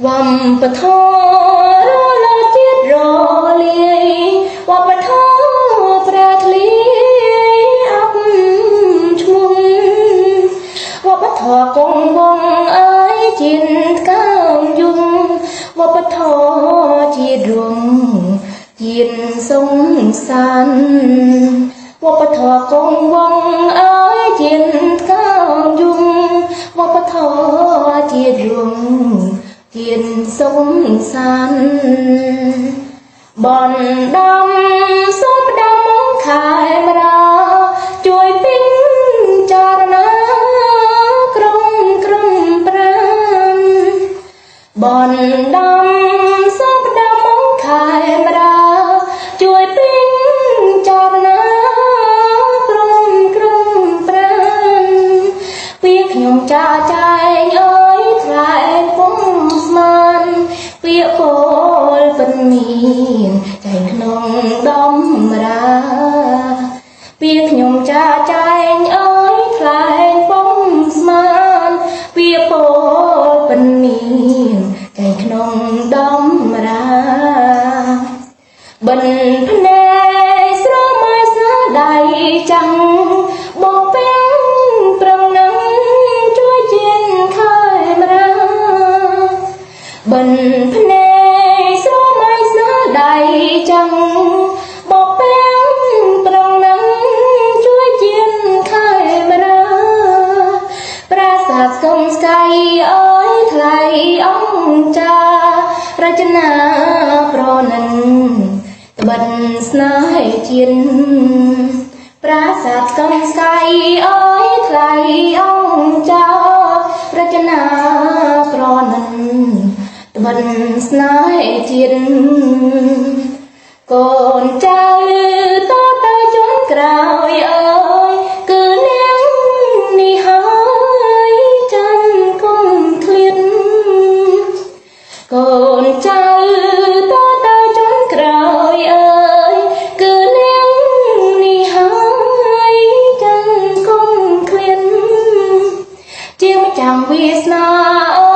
វំបធរលជាតិរលាយវបធប្រាធ្លីអប់ឈ្មោះវបធកងវងអើយជាកើយំវបធជារងជាសងសានវបធកងវងអើយជាកើយំវបធជារងជាសងសានបនដំសូមដំងខែមរាជួយពេញចរណាក្រុមប្រាំបនដំសូមដំងខែមរាជួយពេញចរណាក្រុមប្រាំពីខ្ញុំចាចែងអើយថ្លៃពុំស្មានពាក្យពលពិនមានចែងក្នុងដំរាពាក្យខ្ញុំចាចែងអើយថ្លៃពុំស្មានពាក្យពលពិនមានចែងក្នុងដំរាបិណ្ឌភ្នែកស្រមៃស្នាដៃចាំងបោពេងប្រងនឹងជួយជាខែមរាបិណ្ឌភ្នែកស្រមៃស្នាដៃចាំងបោពេងប្រងនឹងជួយជាខែមរាប្រាសាទស្គមស្កាយអើយថ្លៃអង្គចារចនាប្រណិនត្បិតស្នេហ៍ជាតិប្រាសាទស្គមស្កាយអើយថ្លៃអង្គចារចនាប្រណិនត្បិតស្នេហ៍ជាតិកូនចៅតទៅជន់ក្រោយអើយគឺនាងនេះហើយចាំគុំឃ្លានកូនចៅតទៅជន់ក្រោយអើយគឺនាងនេះហើយចាំគុំឃ្លានជាម្ចាំងវាសនា